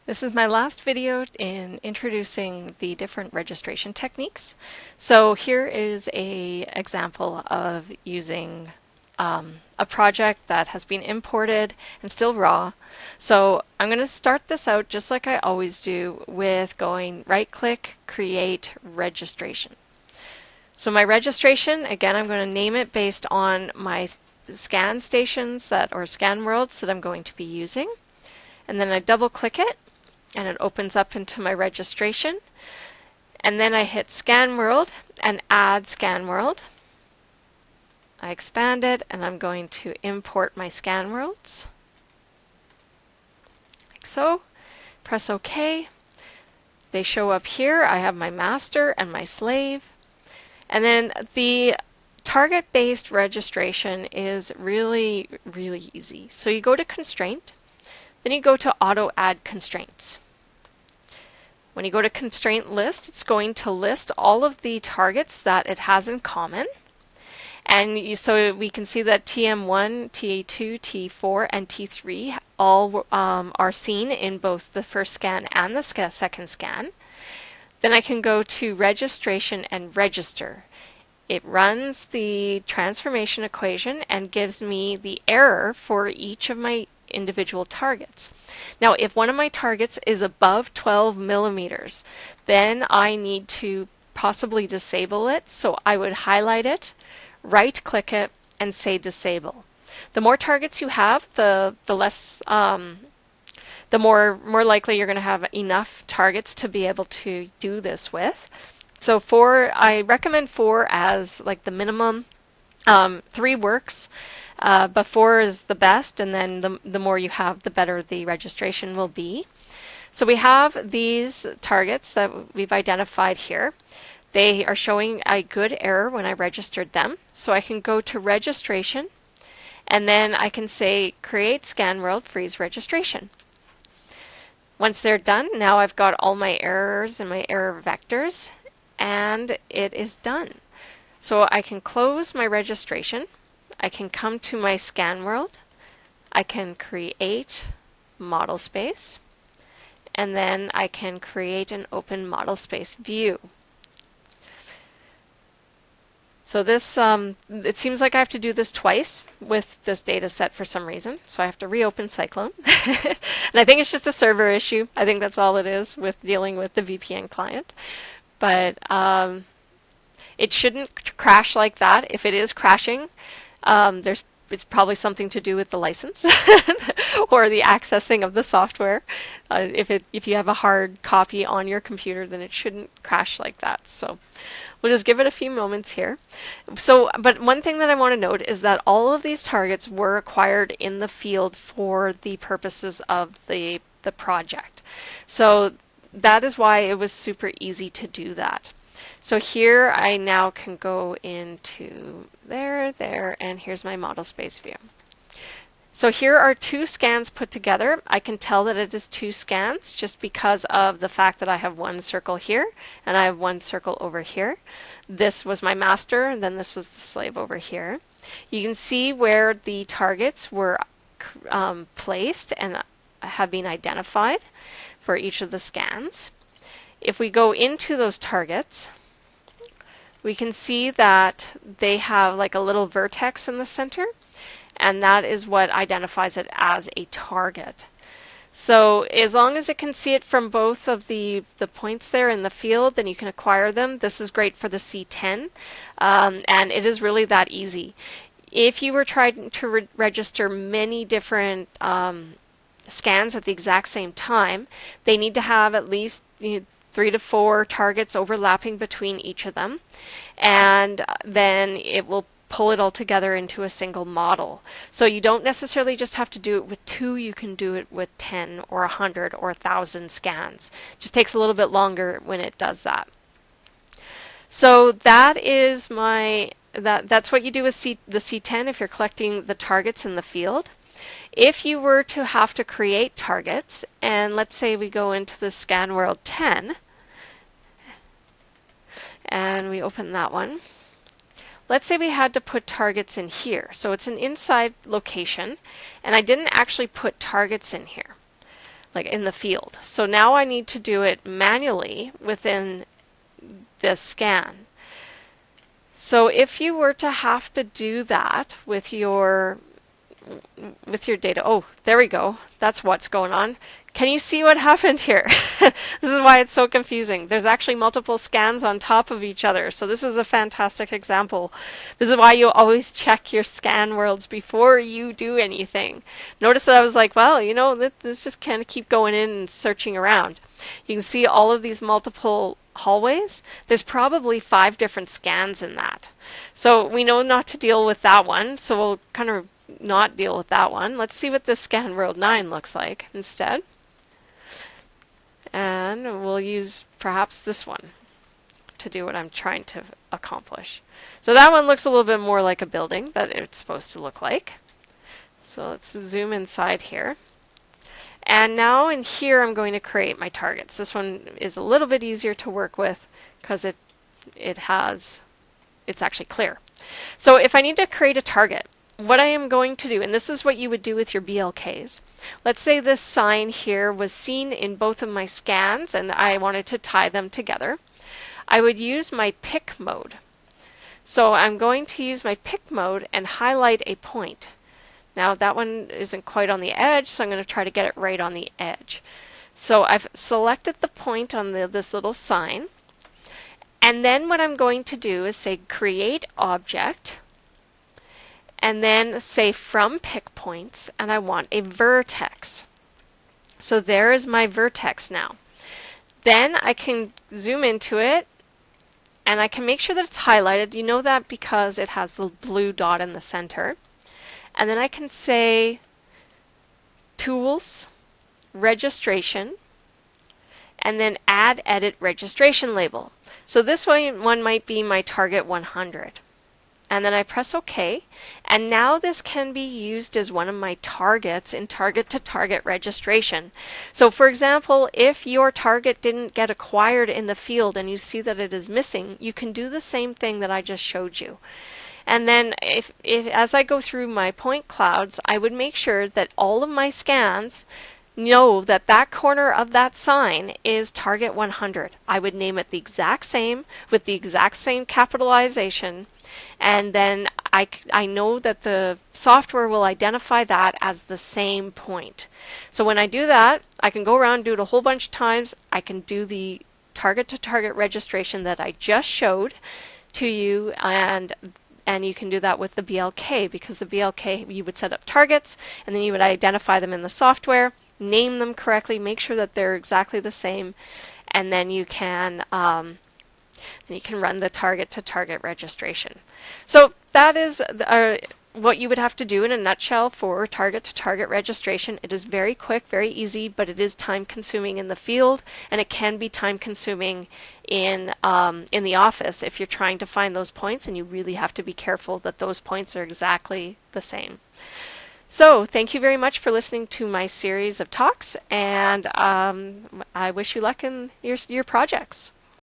This is my last video in introducing the different registration techniques. So here is an example of using a project that has been imported and still raw. So I'm going to start this out just like I always do with going right-click, create registration. So my registration, again, I'm going to name it based on my scan stations or scan worlds that I'm going to be using. And then I double-click it, and it opens up into my registration. And then I hit Scan World and Add Scan World. I expand it, and I'm going to import my scan worlds, like so. Press OK. They show up here. I have my master and my slave. And then the target-based registration is really, really easy. So you go to Constraint, then you go to Auto Add Constraints. When you go to Constraint List, it's going to list all of the targets that it has in common. And so we can see that TM1, TA2, T4, and T3 all are seen in both the first scan and the second scan. Then I can go to Registration and Register. It runs the transformation equation and gives me the error for each of my individual targets. Now, if one of my targets is above 12 millimeters, then I need to possibly disable it. So I would highlight it, right-click it, and say Disable. The more targets you have, the less, the more likely you're going to have enough targets to be able to do this with. So I recommend 4 as like the minimum. 3 works, but 4 is the best, and then the more you have, the better the registration will be. So we have these targets that we've identified here. They are showing a good error when I registered them. So I can go to Registration, and then I can say Create Scan World Freeze Registration. Once they're done, now I've got all my errors and my error vectors, and it is done. So I can close my registration, I can come to my scan world, I can create model space, and then I can create an open model space view. So this, it seems like I have to do this twice with this data set for some reason, so I have to reopen Cyclone. And I think it's just a server issue. I think that's all it is with dealing with the VPN client. But it shouldn't crash like that. If it is crashing, it's probably something to do with the license or the accessing of the software. If you have a hard copy on your computer, then it shouldn't crash like that. So we'll just give it a few moments here. But one thing that I want to note is that all of these targets were acquired in the field for the purposes of the project. So that is why it was super easy to do that. So here I now can go into there, and here's my model space view. So here are 2 scans put together. I can tell that it is 2 scans just because of the fact that I have 1 circle here and I have 1 circle over here. This was my master, and then this was the slave over here. You can see where the targets were placed and have been identified for each of the scans. If we go into those targets, we can see that they have like a little vertex in the center, and that is what identifies it as a target. So as long as it can see it from both of the points there in the field, then you can acquire them. This is great for the C10, and it is really that easy. If you were trying to register many different scans at the exact same time, they need to have at least 3 to 4 targets overlapping between each of them, and then it will pull it all together into a single model. So you don't necessarily just have to do it with 2, you can do it with 10 or 100 or 1,000 scans. It just takes a little bit longer when it does that. So that is that's what you do with the C10 if you're collecting the targets in the field. If you were to have to create targets, and let's say we go into the scan world 10, and we open that one. Let's say we had to put targets in here. So it's an inside location, and I didn't actually put targets in here. like in the field. So now I need to do it manually within this scan. So if you were to have to do that with your data, oh, there we go. That's what's going on. Can you see what happened here? This is why it's so confusing. There's actually multiple scans on top of each other. So this is a fantastic example. This is why you always check your scan worlds before you do anything. Notice that I was like, well, you know, let's just kind of keep going in and searching around. You can see all of these multiple hallways. There's probably 5 different scans in that. So we know not to deal with that one. So we'll kind of not deal with that one. Let's see what this scan world 9 looks like instead. And we'll use perhaps this one to do what I'm trying to accomplish. So that one looks a little bit more like a building that it's supposed to look like. So let's zoom inside here. And now in here I'm going to create my targets. This one is a little bit easier to work with because it's actually clear. So if I need to create a target, what I am going to do, and this is what you would do with your BLKs. Let's say this sign here was seen in both of my scans and I wanted to tie them together. I would use my pick mode. So I'm going to use my pick mode and highlight a point. Now that one isn't quite on the edge, so I'm going to try to get it right on the edge. So I've selected the point on this little sign. And then what I'm going to do is say create object, and then say from pick points, and I want a vertex. So there is my vertex now. Then I can zoom into it, and I can make sure that it's highlighted. You know that because it has the blue dot in the center. And then I can say tools, registration, and then add edit registration label. So this one might be my target 100. And then I press OK, and now this can be used as one of my targets in target-to-target registration. So for example, if your target didn't get acquired in the field and you see that it is missing, you can do the same thing that I just showed you. And then if as I go through my point clouds, I would make sure that all of my scans know that that corner of that sign is target 100. I would name it the exact same with the exact same capitalization, and then I know that the software will identify that as the same point. So when I do that, I can go around and do it a whole bunch of times. I can do the target-to-target registration that I just showed to you, and you can do that with the BLK, because the BLK, you would set up targets, and then you would identify them in the software, name them correctly, make sure that they're exactly the same, and then you can run the target-to-target registration. So that is what you would have to do in a nutshell for target-to-target registration. It is very quick, very easy, but it is time-consuming in the field, and it can be time-consuming in the office if you're trying to find those points, and you really have to be careful that those points are exactly the same. So thank you very much for listening to my series of talks, and I wish you luck in your projects.